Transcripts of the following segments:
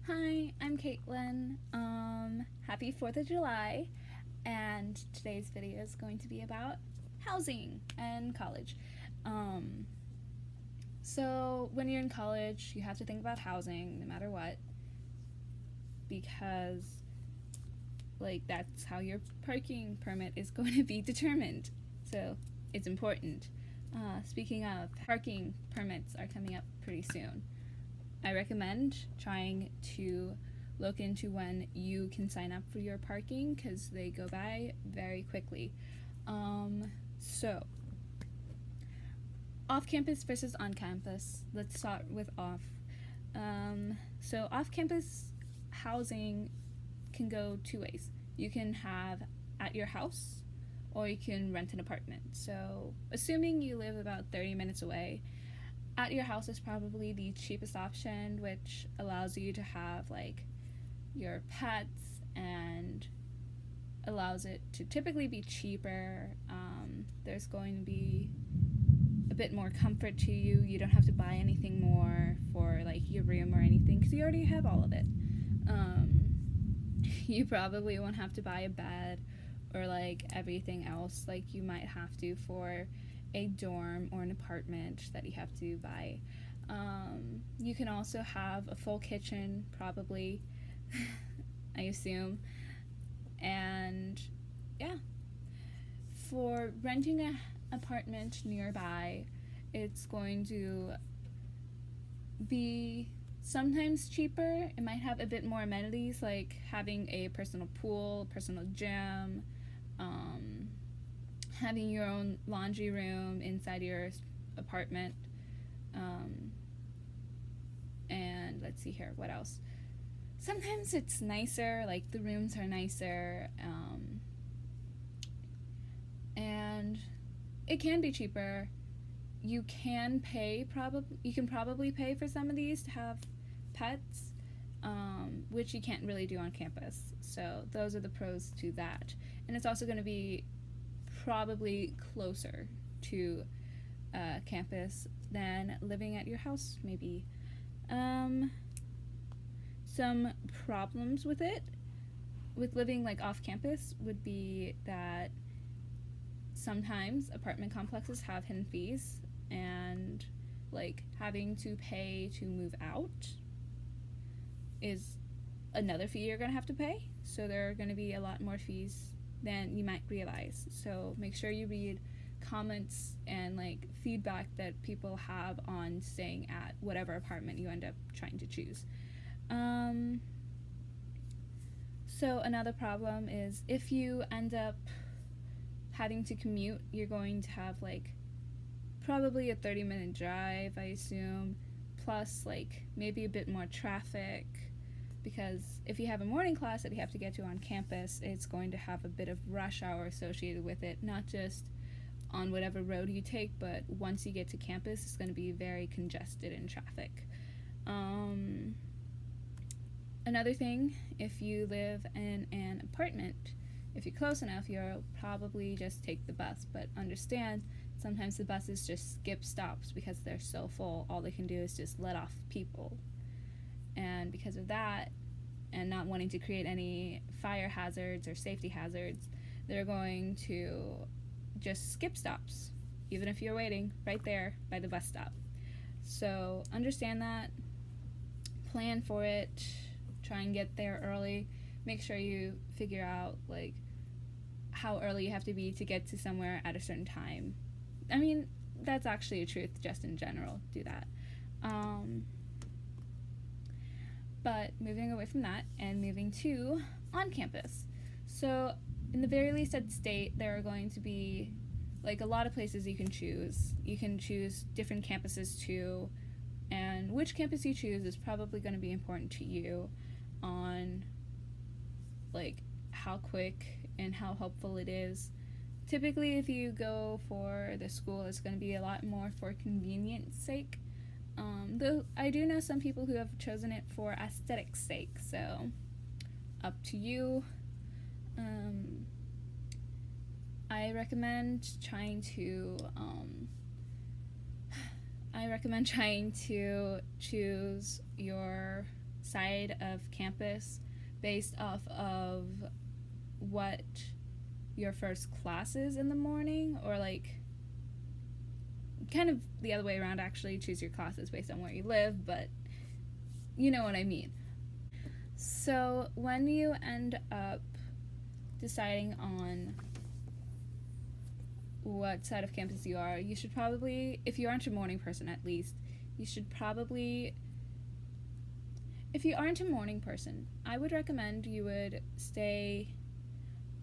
Hi, I'm Caitlin. Happy 4th of July, and today's video is going to be about housing and college. Um, so, when you're in college, you have to think about housing no matter what, because, that's how your parking permit is going to be determined. So, it's important. Speaking of, parking permits are coming up pretty soon. I recommend trying to look into when you can sign up for your parking because they go by very quickly. So, off-campus versus on-campus. Let's start with off. So off-campus housing can go two ways. You can have at your house or you can rent an apartment. So assuming you live about 30 minutes away, at your house is probably the cheapest option, which allows you to have your pets and allows it to typically be cheaper. There's going to be a bit more comfort to you. You don't have to buy anything more for your room or anything because you already have all of it. You probably won't have to buy a bed or everything else like you might have to for a dorm or an apartment that you have to buy. You can also have a full kitchen, probably, I assume. And yeah, for renting an apartment nearby, it's going to be sometimes cheaper. It might have a bit more amenities like having a personal pool, personal gym, having your own laundry room inside your apartment, and let's see here, what else? Sometimes it's nicer, the rooms are nicer, and it can be cheaper. You can probably pay for some of these to have pets, which you can't really do on campus. So those are the pros to that. And it's also going to be probably closer to campus than living at your house, maybe. Some problems with living off campus would be that sometimes apartment complexes have hidden fees, and having to pay to move out is another fee you're going to have to pay. So there are going to be a lot more fees than you might realize. So make sure you read comments and feedback that people have on staying at whatever apartment you end up trying to choose. So another problem is if you end up having to commute, you're going to have probably a 30-minute drive, I assume, plus maybe a bit more traffic, because if you have a morning class that you have to get to on campus, it's going to have a bit of rush hour associated with it, not just on whatever road you take, but once you get to campus, it's going to be very congested in traffic. Another thing, if you live in an apartment, if you're close enough, you'll probably just take the bus, but understand sometimes the buses just skip stops because they're so full. All they can do is just let off people. And because of that, and not wanting to create any fire hazards or safety hazards, they're going to just skip stops, even if you're waiting right there by the bus stop. So understand that, plan for it, try and get there early. Make sure you figure out how early you have to be to get to somewhere at a certain time. I mean, that's actually a truth just in general. Do that. But moving away from that and moving to on campus. So in the very least at state, there are going to be a lot of places you can choose. You can choose different campuses too, and which campus you choose is probably going to be important to you on how quick and how helpful it is. Typically, if you go for the school, it's going to be a lot more for convenience sake. Though I do know some people who have chosen it for aesthetics sake, so up to you. I recommend trying to choose your side of campus based off of what your first class is in the morning, or like kind of the other way around, actually. Choose your classes based on where you live, but you know what I mean. So when you end up deciding on what side of campus you are, you should probably, if you aren't a morning person at least, if you aren't a morning person, I would recommend you would stay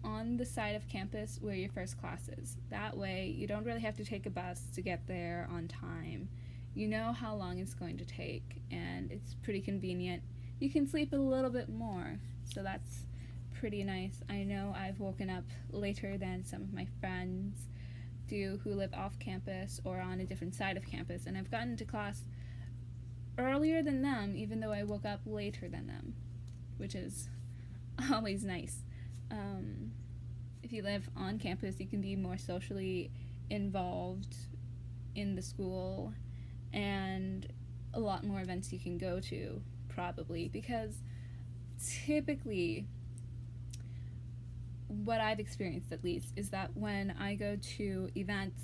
on the side of campus where your first class is. That way, you don't really have to take a bus to get there on time. You know how long it's going to take, and it's pretty convenient. You can sleep a little bit more, so that's pretty nice. I know I've woken up later than some of my friends do who live off campus or on a different side of campus, and I've gotten to class earlier than them, even though I woke up later than them, which is always nice. If you live on campus, you can be more socially involved in the school, and a lot more events you can go to, probably, because typically, what I've experienced at least, is that when I go to events,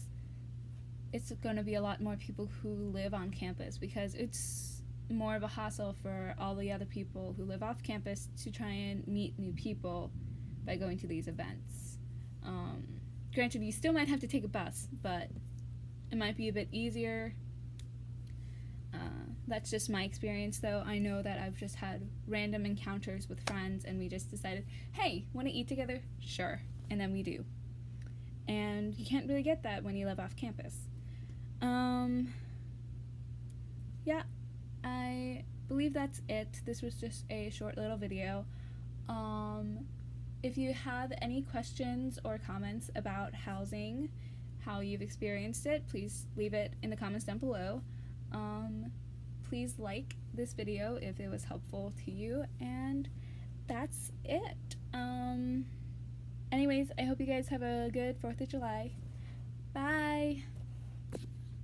it's going to be a lot more people who live on campus, because it's more of a hassle for all the other people who live off campus to try and meet new people by going to these events. Granted, you still might have to take a bus, but it might be a bit easier. That's just my experience, though. I know that I've just had random encounters with friends, and we just decided, hey, want to eat together? Sure. And then we do. And you can't really get that when you live off campus. Yeah, I believe that's it. This was just a short little video. If you have any questions or comments about housing, how you've experienced it, please leave it in the comments down below. Please like this video if it was helpful to you, and that's it. Anyways, I hope you guys have a good 4th of July. Bye!